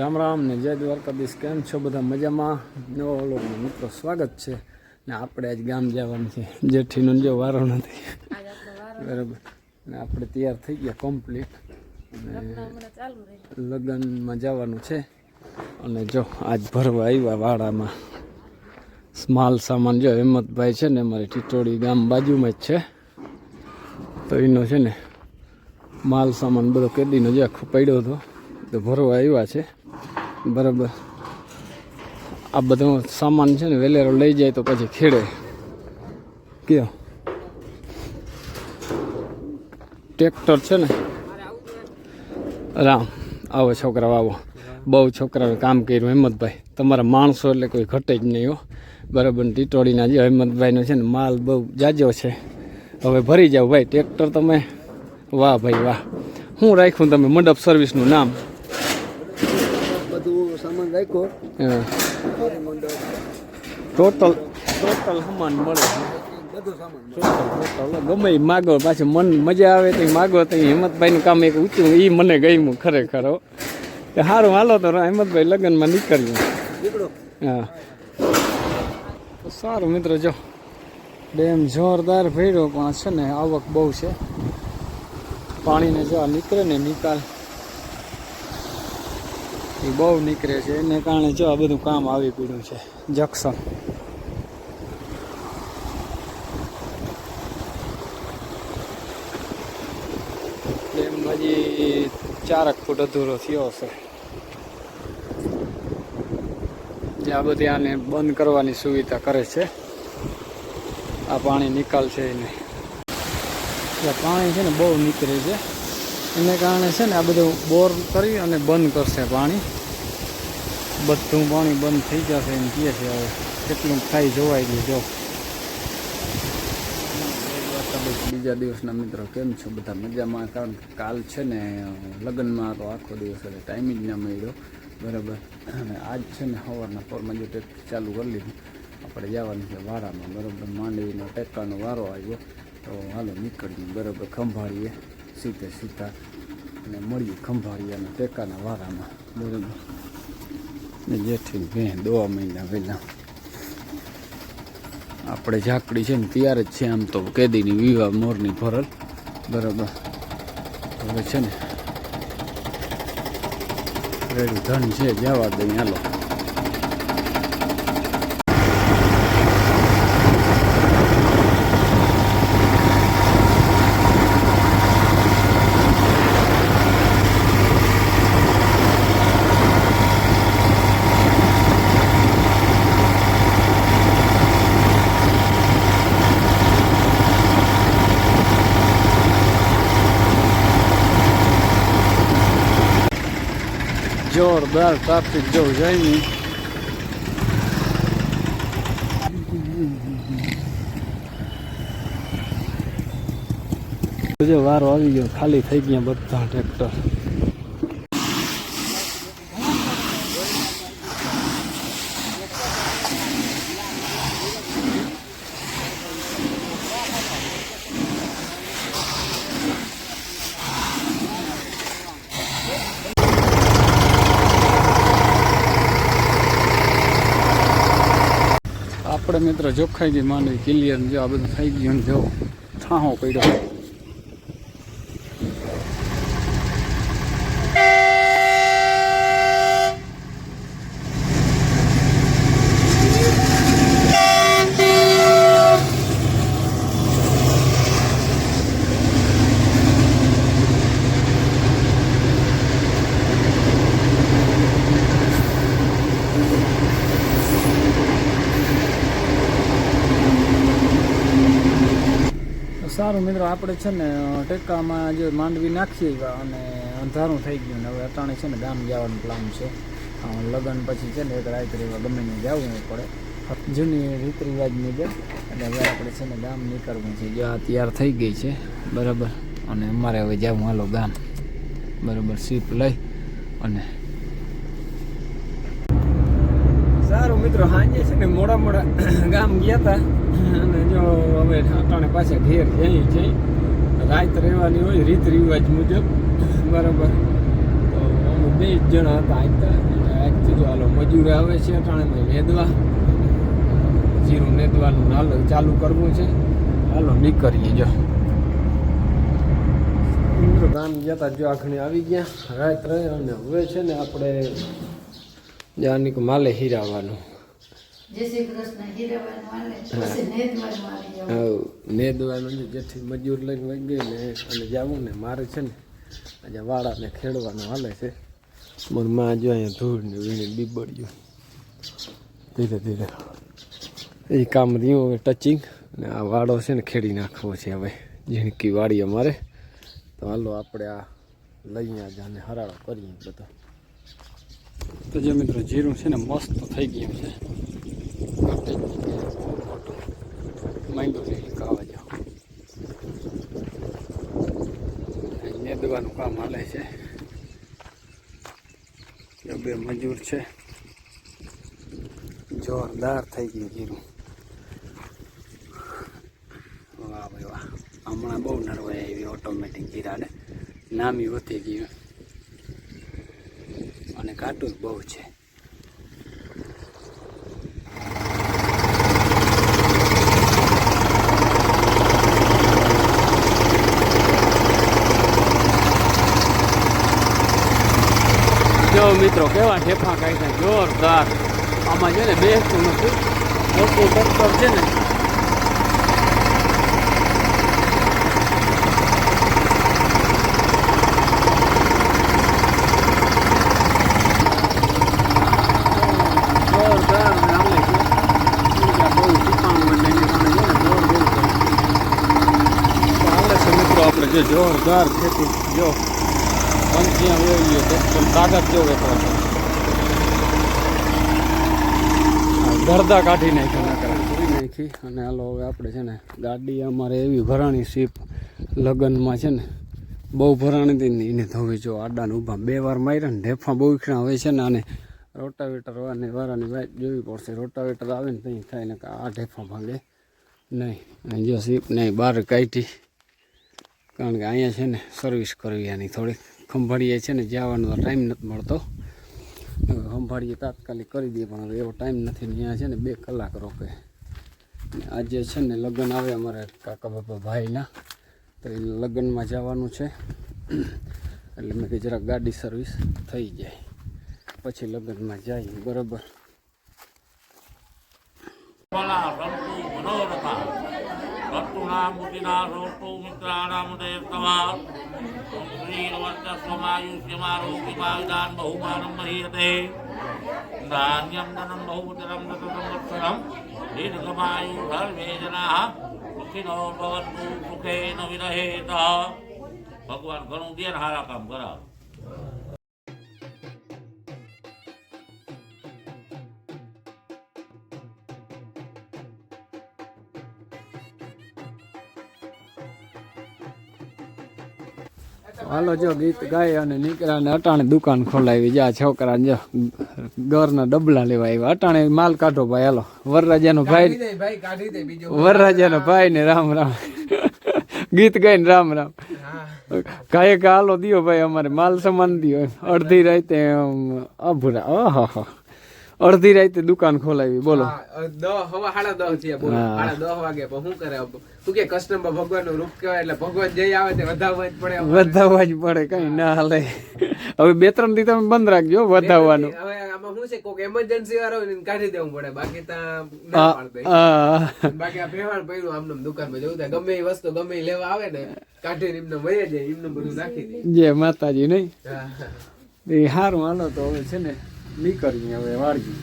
રામ રામ ને જય દ્વારકાધીશ. કેમ છો બધા? મજામાં? નવો વ્લોગમાં મિત્રો સ્વાગત છે. ને આપણે આજ ગામ જવાનું છે. જેઠીનો જો વારો નથી બરાબર. ને આપણે તૈયાર થઈ ગયા કમ્પ્લીટ અને લગ્નમાં જવાનું છે. અને જો આજ ભરવા આવ્યા વાડામાં માલ સામાન. જો હેમંતભાઈ છે ને અમારી ટીટોડી ગામ બાજુમાં જ છે, તો એનો છે ને માલ સામાન બધો કેદીનો જે આખો પડ્યો હતો તો ભરવા આવ્યા છે બરાબર. આ બધો સામાન છે ને વેલેરો લઈ જાય તો પછી ખેડે કયો ટ્રેક્ટર છે ને. રામ આવો છોકરા આવો, બહુ છોકરાઓએ કામ કર્યું. હેમંતભાઈ તમારા માણસો એટલે કોઈ ઘટે જ નહીં હો બરાબર. ટીટોડીના જે હેમંતભાઈનો છે ને માલ બહુ જાજો છે. હવે ભરી જાઓ ભાઈ ટ્રેક્ટર તમે. વાહ ભાઈ વાહ. શું રાખ્યું તમે મંડપ સર્વિસનું નામ? સામાન રાખ્યો ટોટલ સામાન મળે છે. ગમે એ માગો, પાછું મન મજા આવે તો માગો. તો હેમંતભાઈનું કામ એક ઊંચું એ મને ગમ્યું ખરેખર. સારું હાલો તો હેમંતભાઈ લગ્નમાં નીકળ્યું. હા સારું મિત્રો. જો ડેમ જોરદાર ભર્યો પણ છે ને આવક બહુ છે પાણીને. જો નીકળે ને નિકાલ એ બહુ નીકળે છે, એને કારણે જો આ બધું કામ આવી પડ્યું છે. જંક્શન એમ હજી 4 ફૂટ અધૂરો થયો હશે. આ બધી આને બંધ કરવાની સુવિધા કરે છે. આ પાણી નિકાલ છે એને. પાણી છે ને બહુ નીકળે છે, એને કારણે છે ને આ બધું બોર કરી અને બંધ કરશે પાણી. બધું પાણી બંધ થઈ જશે એમ કહે છે. હવે કેટલું થાય જોવાઈ ગયું. જો બીજા દિવસના મિત્રો કેમ છો બધા? મજામાં? કારણ કે કાલ છે ને લગ્નમાં તો આખો દિવસ એટલે ટાઈમ જ ના મળ્યો બરાબર. અને આજ છે ને સવારના પોરમાં જો ટેક્ટર ચાલુ કરી લીધું. આપણે જવાનું છે વાડામાં બરાબર. માંડવીનો ટેક્કાનો વારો આવ્યો તો હાલો નીકળીએ બરાબર. ખંભાળીએ સીધા અને મળીએ ખંભાળિયાના ટેકાના વારામાં બરાબર. ને જેઠી ભેં 2 મહિના પહેલાં આપણે ઝાકડી છે ને તૈયાર જ છે આમ તો. કેદીની વિવાહ મોરની ભરલ બરાબર. હવે છે ને રેડી ધન છે, જવા દઈ હાલો. જોરદાર ટ્રાફિક જવું જાય નહીં. વારો આવી ગયો, ખાલી થઈ ગયા બધા ટ્રેક્ટર. આપણે મિત્રો જોખાઈ ગઈ માંડવી ક્લિયર. જો આ બધું થઈ ગયું. જો થાહો પડ્યો. સારું મિત્રો, આપણે છે ને ટેકામાં જે માંડવી નાખીએ અને અંધારું થઈ ગયું ને હવે અટાણે છે ને ગામ જવાનું પ્લાન છે. લગ્ન પછી છે ને એક રાત રહેવા ગમે ને જવું પડે જૂની રીત રિવાજ મુજબ. એટલે હવે આપણે છે ને ગામ નીકળવું છે. જો આ તૈયાર થઈ ગઈ છે બરાબર. અને અમારે હવે જવું હાલો ગામ બરાબર. સીપ લઈ અને સારું મિત્રો સાંજે છે ને મોડા ગામ ગયા હતા. અને જો હવે અટાણે પાછા ઘેર જઈ રાત રહેવાની હોય રીત રિવાજ મુજબ બરાબર. તો અમુક 2 જણા હતા આજથી જો હાલો મજૂર આવે છે અટાણે નેદવા જીરું નેદવાનું હાલો ચાલુ કરવું છે. હાલો નીકળીએ જો મિત્રો ગામ જતા જો આખણી આવી ગયા રાત રહે અને હવે છે ને આપણે જાની કે માલે હીરાવાનું નેદવાનું જેથી મજૂર લઈને વહી ગઈ ને અને જવું ને મારે છે ને આજે વાળાને ખેડવાનું હાલે છે. મને માં જો અહીંયા ધૂળ ને વીણી બીબડ્યું ધીરે ધીરે એ કામ રહ્યું હવે ટચિંગ ને આ વાળો છે ને ખેડી નાખવો છે હવે ઝીણકી વાળી અમારે. તો હાલો આપણે આ લઈને જાને હરાળો કરીએ બધો. તો જે મિત્રો જીરું છે ને મસ્ત થઈ ગયું છે માંડો લઈ ખાવા જાઓ નેદવાનું કામ હાલે છે. 2 મજૂર છે જોરદાર થઈ ગયું જીરું. વાહ ભાઈ વાહ હમણાં બહુ નરવાઈ આવી ઓટોમેટિક જીરાને નામી વધી ગયું અને કાટું બહુ છે. જો મિત્રો કેવા ઠેફા કાઢ્યા જોરદાર. આમાં છે ને બેસતું નથી મોટું ટ્રેક્ટર છે ને જોરદાર હાલે છે. બહુ સુકાણું હાલે છે મિત્રો આપણે જે જોરદાર ખેતી જો પંચિયા વેવીએ તાકાત જો વેપાર ગરદા કાઢી નાખી અને હાલો હવે આપણે છે ને ગાડી અમારે એવી ભરાણી સીપ લગ્નમાં છે ને બહુ ભરાણી હતી ને એને ધોવી જો આડાને ઊભા 2 વાર માર્યા ને ઢેફા બહુ ઈખણા હોય છે ને અને રોટાવેટર વાળાની વાત જોવી પડશે. રોટાવેટર આવે ને ત્યાં થાય ને કે આ ઢેફા ભાગે નહીં. અને જો સીપ નહીં બહાર કાઢી કારણ કે અહીંયા છે ને સર્વિસ કરવી આની થોડીક ખંભાળીએ છે ને જવાનો ટાઈમ નથી મળતો. ખંભાળીએ તાત્કાલિક કરી દઈએ પણ હવે એવો ટાઈમ નથી ને અહીંયા છે ને 2 કલાક રોકે. આજે છે ને લગ્ન આવે અમારે કાકા બાપા ભાઈના તો એ લગ્નમાં જવાનું છે એટલે મેં કે જરાક ગાડી સર્વિસ થઈ જાય પછી લગ્નમાં જઈએ બરાબર. ભગવાન ઘણું દે હારા કામ કરાવે. હાલો જો ગીત ગાય અને નીકળ્યા ને અટાણે દુકાન ખોલાવી જા છોકરા જો ઘરના ડબલા લેવા આવ્યા. અટાણે માલ કાઢો ભાઈ હાલો. વરરાજાનો ભાઈ ને રામ રામ ગીત ગાઈને રામ રામ કાંઈ હાલો દિયો ભાઈ અમારે માલ સમાન દિયો અડધી રાતે અભૂરા અડધી રાતે દુકાન ખોલાવી બોલો. 10:30 વાગે શું કરે તું કે કસ્ટમર ભગવાન નું રૂપ કહેવાય એટલે ભગવાન જઈ આવે તે વધાવવા જ પડે કઈ ના હાલે. હવે 2-3 દી તમે બંધ રાખજો વધાવવાનું. હવે આમાં શું છે કોઈક એમરજન્સી વાળો હોય ને કાઢી દેવું પડે બાકી બાકી આ ભેવાણ પડ્યું આમનું દુકાનમાં જવું થાય ગમે એ વસ્તુ ગમે એ લેવા આવે ને કાઢીને એમને વહી જાય એમનું બધું નાખી દે જય માતાજી નહીં એ સારું હાલો તો હવે છે ને નીકળીએ હવે વાળીએ.